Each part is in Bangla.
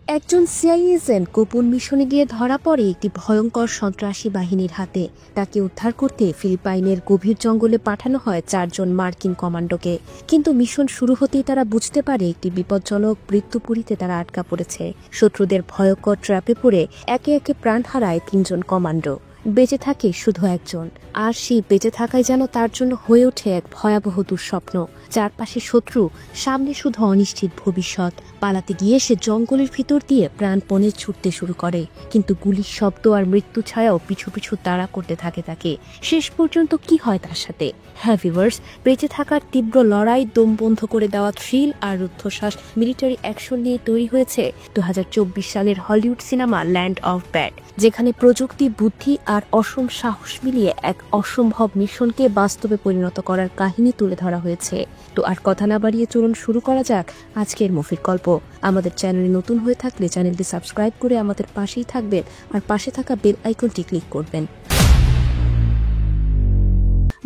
একজন সিআইএ এজেন্ট গোপন মিশনে গিয়ে ধরা পড়ে একটি ভয়ঙ্কর সন্ত্রাসী বাহিনীর হাতে। তাকে উদ্ধার করতে ফিলিপাইনের গভীর জঙ্গলে পাঠানো হয় 4 জন মার্কিন কমান্ডোকে। কিন্তু মিশন শুরু হতেই তারা বুঝতে পারে একটি বিপজ্জনক মৃত্যুপুরীতে তারা আটকা পড়েছে। শত্রুদের ভয়ঙ্কর ট্র্যাপে পড়ে একে একে প্রাণ হারায় 3 জন কমান্ডো। বেঁচে থাকে শুধু একজন, আর সেই বেঁচে থাকাই যেন তার জন্য হয়ে ওঠে এক ভয়াবহ দুঃস্বপ্ন। চারপাশে শত্রু, সামনে শুধু অনিশ্চিত ভবিষ্যৎ। পালাতে গিয়ে সে জঙ্গলের ভিতর দিয়ে প্রাণপণে ছুটতে শুরু করে, কিন্তু গুলির শব্দ আর মৃত্যু ছায়াও পিছু পিছু তাড়া করতে থাকে তাকে। শেষ পর্যন্ত কি হয় তার সাথে? হ্যাঁ ভিউয়ার্স, বেঁচে থাকার তীব্র লড়াই, দম বন্ধ করে দেওয়া থ্রিল আর রুদ্ধশ্বাস মিলিটারি অ্যাকশন নিয়ে তৈরি হয়েছে 2024 সালের Hollywood cinema land of bad, যেখানে প্রযুক্তি, বুদ্ধি আর অসম সাহস মিলিয়ে এক অসম্ভব মিশনকে বাস্তবে পরিণত করার কাহিনী তুলে ধরা হয়েছে। তো আর কথা না বাড়িয়ে চলুন শুরু করা যাক আজকের মুভির গল্প। আমাদের চ্যানেলে নতুন হয়ে থাকলে চ্যানেলটি সাবস্ক্রাইব করে আমাদের পাশেই থাকবেন, আর পাশে থাকা বেল আইকনটি ক্লিক করবেন।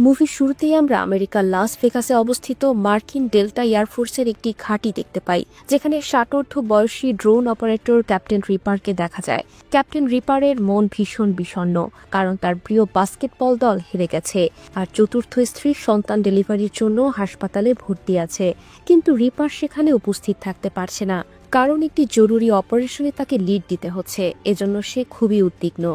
মুভির শুরুতেই আমরা আমেরিকার লাস ভেগাসে অবস্থিত মার্কিন ডেল্টা এয়ারফোর্সের একটি ঘাঁটি দেখতে পাই, যেখানে 60 বয়সী ড্রোন অপারেটর ক্যাপ্টেন রিপারকে দেখা যায়। ক্যাপ্টেন রিপারের মন ভীষণ বিষণ্ণ, কারণ তার প্রিয় বাস্কেটবল দল হেরে গেছে, আর চতুর্থ স্ত্রীর সন্তান ডেলিভারির জন্য হাসপাতালে ভর্তি আছে। কিন্তু রিপার সেখানে উপস্থিত থাকতে পারছে না, কারণ একটি জরুরি অপারেশনে তাকে লিড দিতে হচ্ছে। এজন্য সে খুবই উদ্বিগ্ন।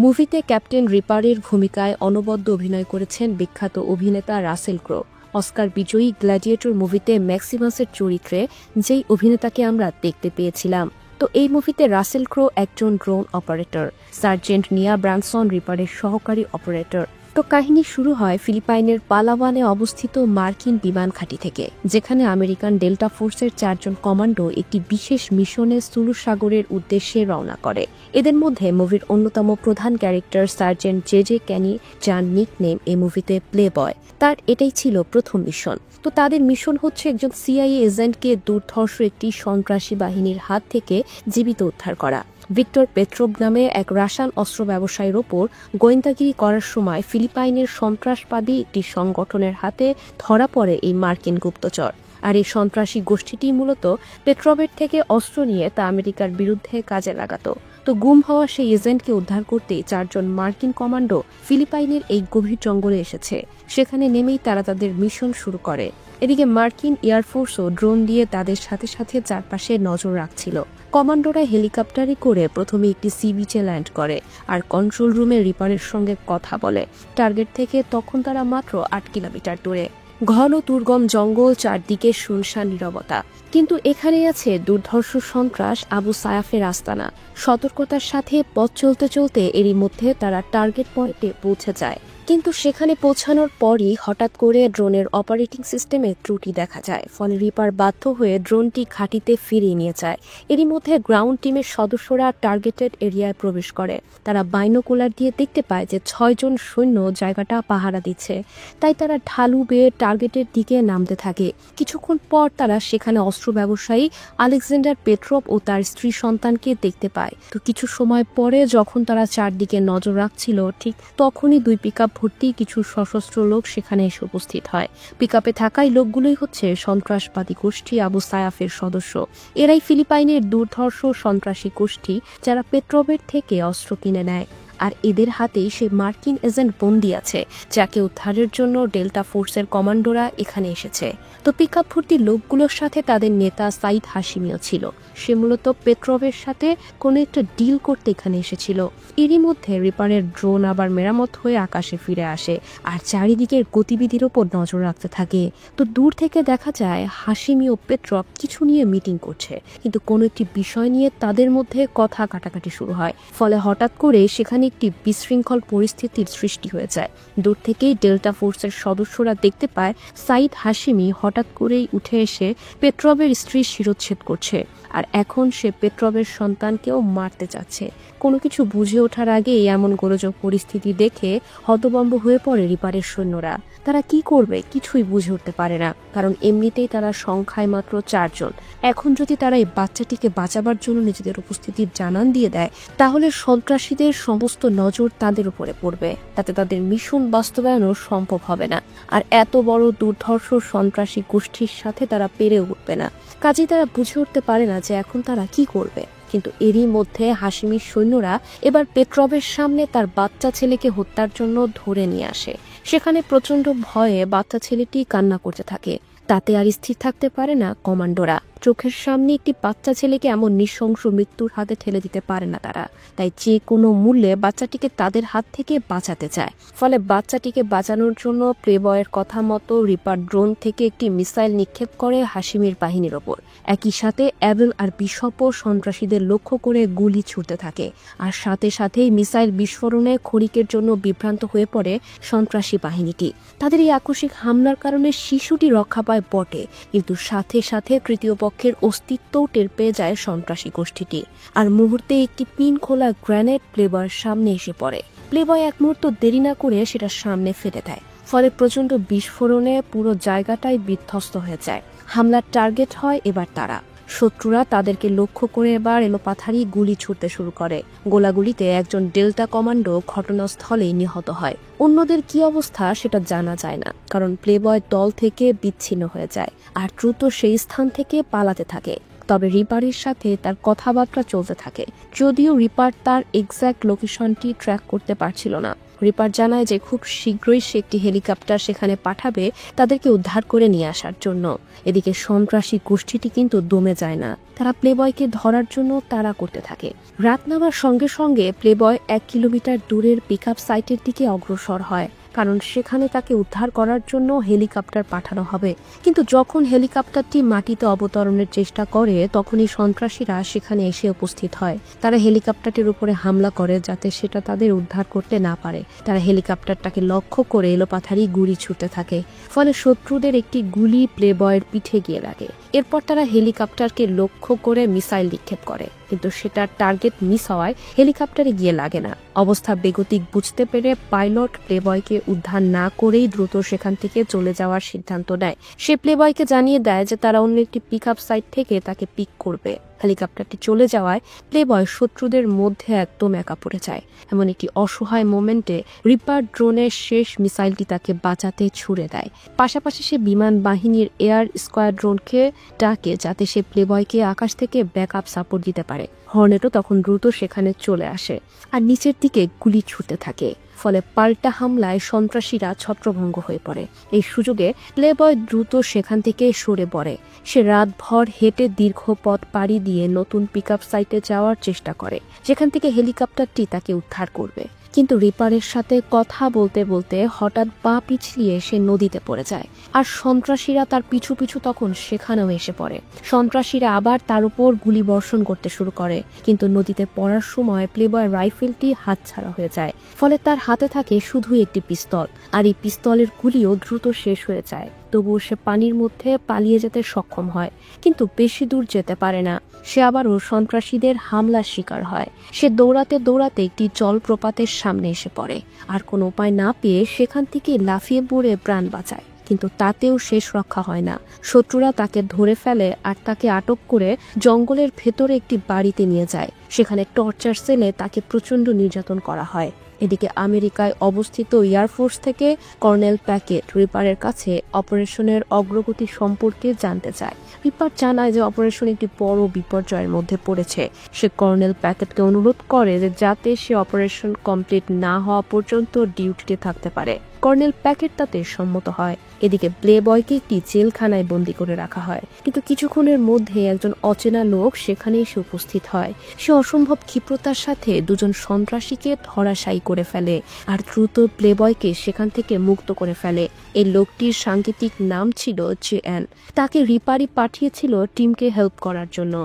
মুভিতে ক্যাপ্টেন রিপারের ভূমিকায় অনবদ্য অভিনয় করেছেন বিখ্যাত অভিনেতা রাসেল ক্রো। অস্কার বিজয়ী গ্ল্যাডিয়েটর মুভিতে ম্যাক্সিমাসের চরিত্রে যেই অভিনেতাকে আমরা দেখতে পেয়েছিলাম। তো এই মুভিতে রাসেল ক্রো একজন ড্রোন অপারেটর, সার্জেন্ট নিয়া ব্রানসন রিপারের সহকারী অপারেটর। তো কাহিনী শুরু হয় ফিলিপাইনের পালাওয়ানে অবস্থিত মার্কিন বিমান ঘাঁটি থেকে, যেখানে আমেরিকান ডেল্টা ফোর্সের 4 জন কমান্ডো একটি বিশেষ মিশনে সুলু সাগরের উদ্দেশ্যে রওনা করে। এদের মধ্যে মুভির অন্যতম প্রধান ক্যারেক্টার সার্জেন্ট জে ক্যানি, যার নিকনেম এই মুভিতে প্লে বয়। তার এটাই ছিল প্রথম মিশন। তো তাদের মিশন হচ্ছে একজন সিআইএ এজেন্টকে দুর্ধর্ষ একটি সন্ত্রাসী বাহিনীর হাত থেকে জীবিত উদ্ধার করা। ভিক্টর পেট্রোভ নামে এক রাসায়ন অস্ত্র ব্যবসায়ীর ওপর গোয়েন্দাগিরি করার সময় ফিলিপাইনের সন্ত্রাসবাদী একটি সংগঠনের হাতে ধরা পড়ে এই মার্কিন গুপ্তচর। আর এই সন্ত্রাসী গোষ্ঠীটি মূলত পেট্রোভের থেকে অস্ত্র নিয়ে তা আমেরিকার বিরুদ্ধে কাজে লাগাতো। তো গুম হওয়া সেই এজেন্টকে উদ্ধার করতে 4 জন মার্কিন কমান্ডো ফিলিপাইনের এই গভীর জঙ্গলে এসেছে। সেখানে নেমেই তারা তাদের মিশন শুরু করে। এদিকে মার্কিন এয়ারফোর্সও ড্রোন দিয়ে তাদের সাথে সাথে চারপাশে নজর রাখছিল। কমান্ডোরা হেলিকপ্টারে করে প্রথমে একটি সি বিচে ল্যান্ড করে, আর কন্ট্রোল রুমে রিপারের সঙ্গে কথা বলে। টার্গেট থেকে তখন তারা মাত্র 8 কিলোমিটার দূরে। ঘন দুর্গম জঙ্গল, চারদিকে শুনশান নীরবতা, কিন্তু এখানে আছে দুর্ধর্ষ সন্ত্রাস আবু সায়াফের আস্তানা। সতর্কতার সাথে পথ চলতে চলতে এরই মধ্যে তারা টার্গেট পয়েন্টে পৌঁছে যায়। কিন্তু সেখানে পৌঁছানোর পরই হঠাৎ করে ড্রোনের অপারেটিং সিস্টেমে ত্রুটি দেখা যায়, ফলে রিপার বাধ্য হয়ে ড্রোনটি ঘাঁটিতে ফিরিয়ে নিয়ে যায়। এরই মধ্যে গ্রাউন্ড টিমের সদস্যরা টার্গেটেড এরিয়ায় প্রবেশ করে। তারা বাইনোকুলার দিয়ে দেখতে পায় যে 6 জন সৈন্য জায়গাটা পাহারা দিচ্ছে। তাই তারা ঢালু বেয়ে টার্গেটের দিকে নামতে থাকে। কিছুক্ষণ পর তারা সেখানে অস্ত্র ব্যবসায়ী আলেকজান্ডার পেট্রোভ ও তার স্ত্রী সন্তানকে দেখতে পায়। তো কিছু সময় পরে যখন তারা চারদিকে নজর রাখছিল, ঠিক তখনই 2 পিকআপ ভর্তি কিছু সশস্ত্র লোক সেখানে এসে উপস্থিত হয়। পিকআপে থাকাই লোকগুলোই হচ্ছে সন্ত্রাসবাদী গোষ্ঠী আবু সায়াফের সদস্য। এরাই ফিলিপাইনের দুর্ধর্ষ সন্ত্রাসী গোষ্ঠী, যারা পেট্রোভের থেকে অস্ত্র কিনে নেয়। আর এদের হাতেই সে মার্কিন এজেন্ট বন্দী আছে, যাকে উদ্ধারের জন্য ডেল্টা ফোর্সের কমান্ডোরা এখানে এসেছে। তো পিকআপ ভর্তি লোকগুলোর সাথে তাদের নেতা সাইদ হাশিমিও ছিল। সে মূলত পেট্রোভের সাথে কোনো একটা ডিল করতে এখানে এসেছিল। এরই মধ্যে রিপারের ড্রোন আবার মেরামত হয়ে আকাশে ফিরে আসে, আর চারিদিকের গতিবিধির ওপর নজর রাখতে থাকে। তো দূর থেকে দেখা যায় হাশিমি ও পেট্রোভ কিছু নিয়ে মিটিং করছে, কিন্তু কোনো একটি বিষয় নিয়ে তাদের মধ্যে কথা কাটাকাটি শুরু হয়। ফলে হঠাৎ করে সেখানে একটি বিশৃঙ্খল পরিস্থিতির সৃষ্টি হয়ে যায়। দূর থেকেই ডেল্টা ফোর্সের সদস্যরা দেখতে পায় সাইদ হাশিমি হঠাৎ করেই উঠে এসে পেট্রোভের স্ত্রীর শিরোচ্ছেদ করছে, আর এখন সে পেট্রোভের সন্তানকেও মারতে চাচ্ছে। কোনো কিছু বুঝে ওঠার আগেই এমন গোলযোগ পরিস্থিতি দেখে হতভম্ব হয়ে পড়ে রিপারের সৈন্যরা। তারা কি করবে কিছুই বুঝে উঠতে পারে না, কারণ এমনিতেই তারা সংখ্যায় মাত্র 4 জন। এখন যদি তারা এই বাচ্চাটিকে বাঁচাবার জন্য নিজেদের উপস্থিতির জানান দিয়ে দেয়, তাহলে সন্ত্রাসীদের সমস্ত নজর তাদের উপরে পড়বে। তাতে তাদের মিশন বাস্তবায়নও সম্ভব হবে না, আর এত বড় দুর্ধর্ষ সন্ত্রাসী গোষ্ঠীর সাথে তারা পেরে উঠবে না। কাজেই তারা বুঝে উঠতে পারে না যে এখন তারা কি করবে। কিন্তু এরই মধ্যে হাশিমির সৈন্যরা এবার পেট্রভের সামনে তার বাচ্চা ছেলেকে হত্যার জন্য ধরে নিয়ে আসে। সেখানে প্রচন্ড ভয়ে বাচ্চা ছেলেটি কান্না করতে থাকে। তাতে আর স্থির থাকতে পারে না কমান্ডোরা। চোখের সামনে একটি বাচ্চা ছেলেকে এমন নৃশংস মৃত্যুর হাতে ঠেলে দিতে পারে না তারা। তাই যে কোনো মূল্যে বাচ্চাটিকে তাদের হাত থেকে বাঁচাতে চায়। ফলে বাচ্চাটিকে বাঁচানোর জন্য প্লেবয়ের কথা মতো রিপার ড্রোন থেকে একটি মিসাইল নিক্ষেপ করে হাশিমির বাহিনীর ওপর। একই সাথে অ্যাবেল আর বিশপও সন্ত্রাসীদের লক্ষ্য করে গুলি ছুড়তে থাকে। আর সাথে সাথেই মিসাইল বিস্ফোরণে ক্ষণিকের জন্য বিভ্রান্ত হয়ে পড়ে সন্ত্রাসী বাহিনীটি। তাদের এই আকস্মিক হামলার কারণে শিশুটি রক্ষা পায় বটে, কিন্তু সাথে সাথে তৃতীয় পক্ষের অস্তিত্বও টের পেয়ে যায় সন্ত্রাসী গোষ্ঠীটি। আর মুহূর্তে একটি পিন খোলা গ্রেনেড প্লেবয়ের সামনে এসে পড়ে। প্লেবয় এক মুহূর্ত দেরি না করে সেটা সামনে ফেলে দেয়। ফলে প্রচন্ড বিস্ফোরণে পুরো জায়গাটাই বিধ্বস্ত হয়ে যায়। হামলার টার্গেট হয় এবার তারা। শত্রুরা তাদেরকে লক্ষ্য করে এবার এলোপাথারি গুলি ছুড়তে শুরু করে। গোলাগুলিতে একজন ডেল্টা কমান্ডো ঘটনাস্থলেই নিহত হয়। অন্যদের কি অবস্থা সেটা জানা যায় না, কারণ প্লেবয় দল থেকে বিচ্ছিন্ন হয়ে যায় আর দ্রুত সেই স্থান থেকে পালাতে থাকে। তবে রিপারের সাথে তার কথাবার্তা চলতে থাকে, যদিও রিপার তার এক্স্যাক্ট লোকেশনটি ট্র্যাক করতে পারছিল না। রিপার জানায় যে খুব শীঘ্রই সে একটি হেলিকপ্টার সেখানে পাঠাবে তাদেরকে উদ্ধার করে নিয়ে আসার জন্য। এদিকে সন্ত্রাসী গোষ্ঠীটি কিন্তু দমে যায় না। তারা প্লেবয়কে ধরার জন্য তাড়া করতে থাকে। রাত নামার সঙ্গে সঙ্গে প্লেবয় 1 কিলোমিটার দূরের পিকআপ সাইটের দিকে অগ্রসর হয়, কারণ সেখানে তাকে উদ্ধার করার জন্য হেলিকপ্টার পাঠানো হবে। কিন্তু যখন হেলিকপ্টারটি মাটিতে অবতরণের চেষ্টা করে তখনই সন্ত্রাসীরা সেখানে এসে উপস্থিত হয়। তারা হেলিকপ্টারটির উপরে হামলা করে যাতে সেটা তাদের উদ্ধার করতে না পারে। তারা হেলিকপ্টারটাকে লক্ষ্য করে এলোপাথারি গুলি ছুটতে থাকে। ফলে শত্রুদের একটি গুলি প্লেবয়ের পিঠে গিয়ে লাগে। এরপর তারা হেলিকপ্টারকে লক্ষ্য করে মিসাইল নিক্ষেপ করে, কিন্তু সেটার টার্গেট মিস হওয়ায় হেলিকপ্টারে গিয়ে লাগে না। অবস্থা বেগতিক বুঝতে পেরে পাইলট প্লেবয়কে উদ্ধার না করেই দ্রুত সেখান থেকে চলে যাওয়ার সিদ্ধান্ত নেয়। সে প্লেবয়কে জানিয়ে দেয় যে তারা অন্য একটি পিকআপ সাইট থেকে তাকে পিক করবে। হেলিকপ্টারটি চলে যাওয়ায় প্লেবয় শত্রুদের মধ্যে একদম একা পড়ে যায়। এমন একটি অসহায় মোমেন্টে রিপার ড্রোনের শেষ মিসাইলটি তাকে বাঁচাতে ছুড়ে দেয়। পাশাপাশি সে বিমান বাহিনীর এয়ার স্কোয়াড্রনকে ডাকে যাতে সে প্লেবয়কে আকাশ থেকে ব্যাকআপ সাপোর্ট দিতে পারে। হর্নেটও তখন দ্রুত সেখানে চলে আসে আর নিচের দিকে গুলি ছুটতে থাকে। ফলে পাল্টা হামলায় সন্ত্রাসীরা ছত্রভঙ্গ হয়ে পড়ে। এই সুযোগে প্লেবয় দ্রুত সেখান থেকে সরে পড়ে। সে রাতভর হেঁটে দীর্ঘ পথ পাড়ি দিয়ে নতুন পিকআপ সাইটে যাওয়ার চেষ্টা করে, যেখান থেকে হেলিকপ্টারটি তাকে উদ্ধার করবে। কিন্তু রিপারের সাথে কথা বলতে বলতে হঠাৎ পা পিছলিয়ে সে নদীতে পড়ে যায়। আর সন্ত্রাসীরা তার পিছু পিছু তখন সেখানেও এসে পড়ে। সন্ত্রাসীরা আবার তার উপর গুলি বর্ষণ করতে শুরু করে, কিন্তু নদীতে পড়ার সময় প্লেবয় রাইফেলটি হাতছাড়া হয়ে যায়। ফলে তার হাতে থাকে শুধু একটি পিস্তল, আর এই পিস্তলের গুলিও দ্রুত শেষ হয়ে যায়। তবুও সে পানির মধ্যে পালিয়ে যেতে সক্ষম হয়, কিন্তু বেশি দূর যেতে পারে না। সে আবারও সন্ত্রাসীদের হামলার শিকার হয়। সে দৌড়াতে দৌড়াতে একটি জলপ্রপাতের সামনে এসে পড়ে, আর কোনো উপায় না পেয়ে সেখান থেকে লাফিয়ে পড়ে প্রাণ বাঁচায়। কিন্তু তাতেও শেষ রক্ষা হয় না। শত্রুরা তাকে ধরে ফেলে আর তাকে আটক করে জঙ্গলের ভেতরে একটি বাড়িতে নিয়ে যায়। সেখানে টর্চার সেলে তাকে প্রচন্ড নির্যাতন করা হয়। এদিকে আমেরিকায় অবস্থিত এয়ারফোর্স থেকে কর্নেল প্যাকেট রিপারের কাছে অপারেশনের অগ্রগতি সম্পর্কে জানতে চায়। রিপার জানায় যে অপারেশন একটি বড় বিপর্যয়ের মধ্যে পড়েছে। সে কর্নেল প্যাকেটকে অনুরোধ করে যে যাতে সে অপারেশন কমপ্লিট না হওয়া পর্যন্ত ডিউটিতে থাকতে পারে। কর্নেল প্যাকেট তাতে সম্মত হয়। এদিকে প্লেবয়কে একটি জেলখানায় বন্দী করে রাখা হয়, কিন্তু কিছুক্ষণের মধ্যে একজন অচেনা লোক সেখানে এসে উপস্থিত হয়। সে অসম্ভব ক্ষিপ্রতার সাথে দুজন সন্ত্রাসীকে ধরাশায়ী করে ফেলে আর দ্রুত প্লেবয়কে সেখান থেকে মুক্ত করে ফেলে। এই লোকটির সাংকেতিক নাম ছিল জেএন। তাকে রিপারি পাঠিয়েছিল টিমকে হেল্প করার জন্য।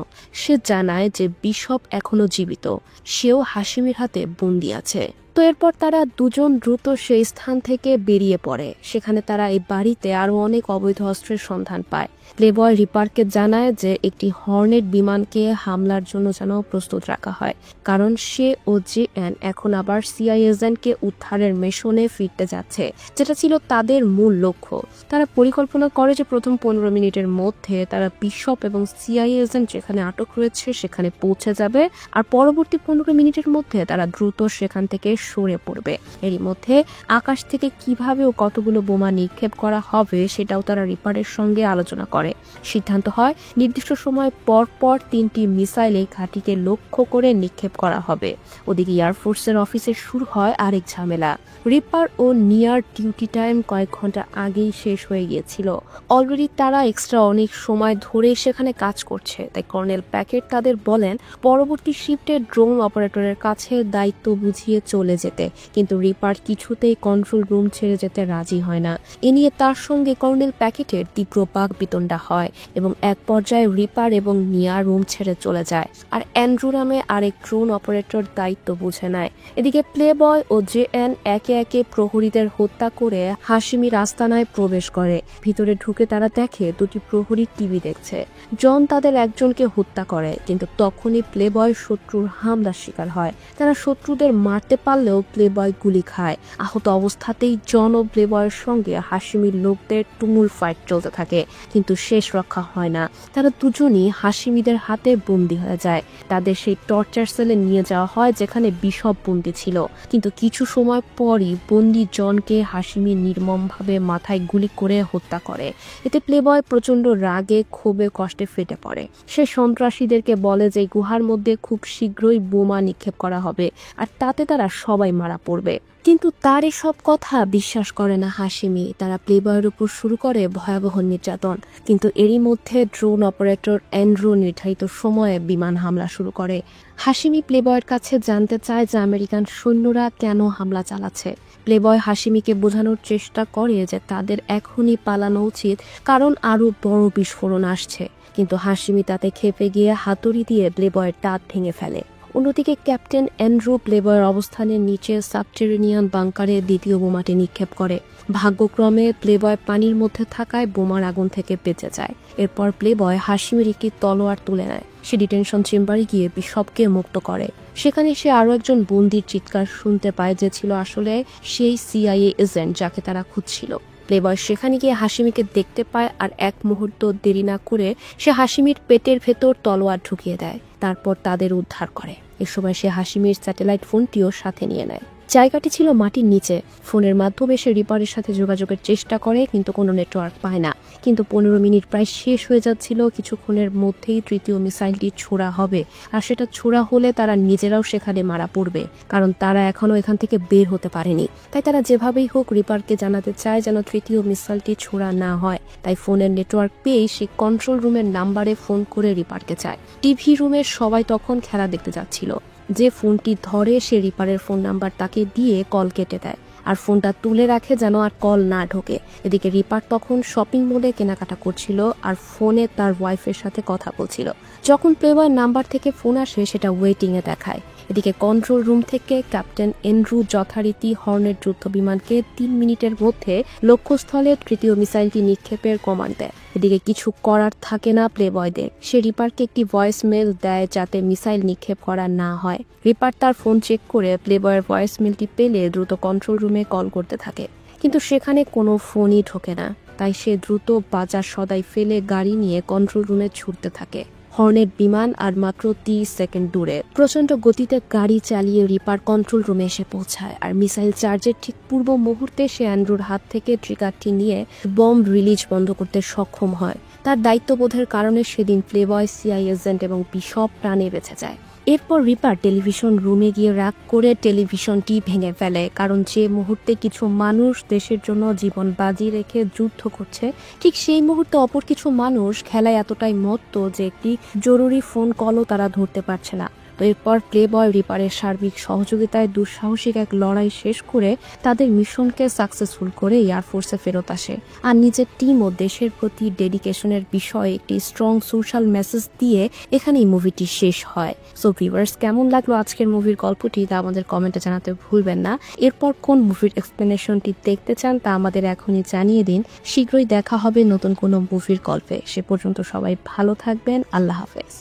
সে জানায় যে বিশপ এখনো জীবিত, সেও হাশিমির হাতে বন্দী আছে। তো এরপর তারা দুজন দ্রুত সেই স্থান থেকে বেরিয়ে পড়ে। সেখানে তারা এই বাড়িতে আরো অনেক অবৈধ অস্ত্রের সন্ধান পায়। প্লেবয় রিপারকে জানায় যে একটি হর্নেট বিমানকে হামলার জন্য যেন প্রস্তুত রাখা হয়, কারণ সে ও জেএন এখন আবার সিআই এজেন্টকে উদ্ধারের মিশনে ফিরতে যাচ্ছে, যেটা ছিল তাদের মূল লক্ষ্য। তারা পরিকল্পনা করে যে প্রথম 15 মিনিটের মধ্যে তারা বিশপ এবং সিআই এজেন্ট যেখানে আটক রয়েছে সেখানে পৌঁছে যাবে, আর পরবর্তী 15 মিনিটের মধ্যে তারা দ্রুত সেখান থেকে সরে পড়বে। এরই মধ্যে আকাশ থেকে কিভাবে ও কতগুলো বোমা নিক্ষেপ করা হবে সেটাও তারা রিপারের সঙ্গে আলোচনা করে। সিদ্ধান্ত হয় নির্দিষ্ট সময় পর পর 3টি মিসাইল এই ঘাঁটিকে লক্ষ্য করে নিক্ষেপ করা হবে। ওদিকে এয়ারফোর্সের অফিসে শুরু হয় আরেক ঝামেলা। রিপার ও নিয়ার ডিউটি টাইম কয়েক ঘন্টা আগেই শেষ হয়ে গিয়েছিল। অলরেডি তারা এক্সট্রা অনেক সময় ধরে সেখানে কাজ করছে। তাই কর্নেল প্যাকেট তাদের বলেন পরবর্তী শিফটে ড্রোন অপারেটরের কাছে দায়িত্ব বুঝিয়ে চলে যেতে, কিন্তু রিপার কিছুতেই কন্ট্রোল রুম ছেড়ে যেতে রাজি হয় না। এ নিয়ে তার সঙ্গে কর্নেল প্যাকেটের তীব্র বাকবিতণ্ডা হয় এবং এক পর্যায়ে রিপার এবং নিয়া রুম ছেড়ে চলে যায় আর অ্যান্ড্রু নামে আরেক ড্রোন অপারেটর দায়িত্ব বুঝে নেয়। এদিকে প্লে বয় ও জেএন একে একে প্রহরীদের হত্যা করে হাশিমির আস্তানায় প্রবেশ করে। ভিতরে ঢুকে তারা দেখে দুটি প্রহরী টিভি দেখছে। জন তাদের একজনকে হত্যা করে, কিন্তু তখনই প্লে বয় শত্রুর হামলার শিকার হয়। তারা শত্রুদের মারতে পারলেও প্লে বয় গুলি খায়। আহত অবস্থাতেই জন ও প্লে বয়ের সঙ্গে হাশিমির লোকদের তুমুল ফাইট চলতে থাকে, কিন্তু শেষ রক্ষা হয় না। তারা দুজনই হাশিমিদের হাতে বন্দী হয়ে যায়। তাদের সেই টর্চার সেলে নিয়ে যাওয়া হয় যেখানে বিশপ বন্দী ছিল, কিন্তু কিছু সময় পরই বন্দী জনকে হাশিমি নির্মমভাবে মাথায় গুলি করে হত্যা করে। এতে প্লেবয় প্রচন্ড রাগে ক্ষোভে কষ্টে ফেটে পড়ে। সে সন্ত্রাসীদেরকে বলে যে গুহার মধ্যে খুব শীঘ্রই বোমা নিক্ষেপ করা হবে আর তাতে তারা সবাই মারা পড়বে। কিন্তু তার এসব কথা বিশ্বাস করে না হাশিমি। তারা প্লেবয়ের উপর শুরু করে ভয়াবহ নির্যাতন। কিন্তু এরই মধ্যে ড্রোন অপারেটর অ্যান্ড্রু নির্ধারিত সময়ে বিমান হামলা শুরু করে। হাশিমি প্লেবয়ের কাছে জানতে চায় যে আমেরিকান সৈন্যরা কেন হামলা চালাচ্ছে। প্লেবয় হাশিমিকে বোঝানোর চেষ্টা করে যে তাদের এখনই পালানো উচিত, কারণ আরো বড় বিস্ফোরণ আসছে। কিন্তু হাশিমি তাতে ক্ষেপে গিয়ে হাতুড়ি দিয়ে প্লেবয়ের দাঁত ভেঙে ফেলে। অন্যদিকে ক্যাপ্টেন অ্যান্ড্রু প্লেবয়ের অবস্থানের নিচে সাবটেরিনিয়ান বাংকারে দ্বিতীয় বোমাটি নিক্ষেপ করে। ভাগ্যক্রমে প্লেবয় পানির মধ্যে থাকায় বোমার আগুন থেকে বেঁচে যায়। এরপর প্লেবয় হাশিমির একটি তলোয়ার তুলে নেয়। সে ডিটেনশন চেম্বারে গিয়ে বিশপকে মুক্ত করে। সেখানে সে আরো একজন বন্দির চিৎকার শুনতে পায়, যে ছিল আসলে সেই সিআইএ এজেন্ট যাকে তারা খুঁজছিল। প্লেবয় সেখানে গিয়ে হাশিমিকে দেখতে পায় আর এক মুহূর্ত দেরি না করে সে হাশিমির পেটের ভেতর তলোয়ার ঢুকিয়ে দেয়। তারপর তাদের উদ্ধার করে। এ সময় সে হাশিমির স্যাটেলাইট ফোনটিও সাথে নিয়ে নেয়। জায়গাটি ছিল মাটির নিচে। ফোনের মাধ্যমে সে রিপারের সাথে যোগাযোগের চেষ্টা করে, কিন্তু কোনো নেটওয়ার্ক পায় না। কিন্তু 15 মিনিট প্রায় শেষ হয়ে যাচ্ছিল। কিছুক্ষণের মধ্যেই তৃতীয় মিসাইলটি ছোড়া হবে, আর সেটা ছোড়া হলে তারা নিজেরাও সেখানে মারা পড়বে, কারণ তারা এখনো এখান থেকে বের হতে পারেনি। তাই তারা যেভাবেই হোক রিপারকে জানাতে চায় যেন তৃতীয় মিসাইলটি ছোড়া না হয়। তাই ফোনের নেটওয়ার্ক পেয়ে সে কন্ট্রোল রুমের নাম্বারে ফোন করে রিপারকে চায়। টিভি রুমের সবাই তখন খেলা দেখতে যাচ্ছিল। যে ফোনটি ধরে সে রিপারের ফোন নাম্বার তাকে দিয়ে কল কেটে দেয় আর ফোনটা তুলে রাখে যেন আর কল না ঢোকে। এদিকে রিপার তখন শপিং মলে কেনাকাটা করছিল আর ফোনে তার ওয়াইফের সাথে কথা বলছিল। যখন প্লেবয়ের নাম্বার থেকে ফোন আসে সেটা ওয়েটিং এ দেখায়। এদিকে কন্ট্রোল রুম থেকে ক্যাপ্টেন অ্যান্ড্রু যথারীতি হর্নেট যুদ্ধ বিমানকে 3 মিনিটের মধ্যে লক্ষ্যস্থলে তৃতীয় মিসাইলটি নিক্ষেপের কমান্ড দেয়। এদিকে কিছু করার থাকে না প্লেবয়দের। সে রিপারকে একটি ভয়েস মেল দেয় যাতে মিসাইল নিক্ষেপ করা না হয়। রিপার তার ফোন চেক করে প্লেবয়ের ভয়েস মেলটি পেলে দ্রুত কন্ট্রোল রুমে কল করতে থাকে, কিন্তু সেখানে কোনো ফোনই ঢোকে না। তাই সে দ্রুত বাজার সদাই ফেলে গাড়ি নিয়ে কন্ট্রোল রুমে ছুটতে থাকে। হর্নেট বিমান আর মাত্র 30 সেকেন্ড দূরে। প্রচন্ড গতিতে গাড়ি চালিয়ে রিপার কন্ট্রোল রুমে এসে পৌঁছায় আর মিসাইল চার্জের ঠিক পূর্ব মুহূর্তে সে অ্যান্ড্রুর হাত থেকে ট্রিগারটি নিয়ে বম্ব রিলিজ বন্ধ করতে সক্ষম হয়। তার দায়িত্ববোধের কারণে সেদিন প্লেবয়, সিআই এজেন্ট এবং বিশপ প্রাণে বেঁচে যায়। এরপর রিপার টেলিভিশন রুমে গিয়ে রাগ করে টেলিভিশনটি ভেঙে ফেলে, কারণ যে মুহূর্তে কিছু মানুষ দেশের জন্য জীবন বাজি রেখে যুদ্ধ করছে, ঠিক সেই মুহূর্তে অপর কিছু মানুষ খেলায় এতটাই মত্ত যে একটি জরুরি ফোন কলও তারা ধরতে পারছে না। তো এরপর প্লেবয় রিপারের সার্বিক সহযোগিতায় দুঃসাহসিক এক লড়াই শেষ করে তাদের মিশনকে সাকসেসফুল করে এয়ারফোর্সে ফেরত আসে আর নিজের টিম ও দেশের প্রতি ডেডিকেশনের বিষয়ে একটি স্ট্রং সোশ্যাল মেসেজ দিয়ে এখানেই মুভিটি শেষ হয়। সো ভিউয়ার্স, কেমন লাগলো আজকের মুভির গল্পটি তা আমাদের কমেন্টে জানাতে ভুলবেন না। এরপর কোন মুভির এক্সপ্লেনেশনটি দেখতে চান তা আমাদের এখনই জানিয়ে দিন। শীঘ্রই দেখা হবে নতুন কোনো মুভির গল্পে। সে পর্যন্ত সবাই ভালো থাকবেন। আল্লাহ হাফেজ।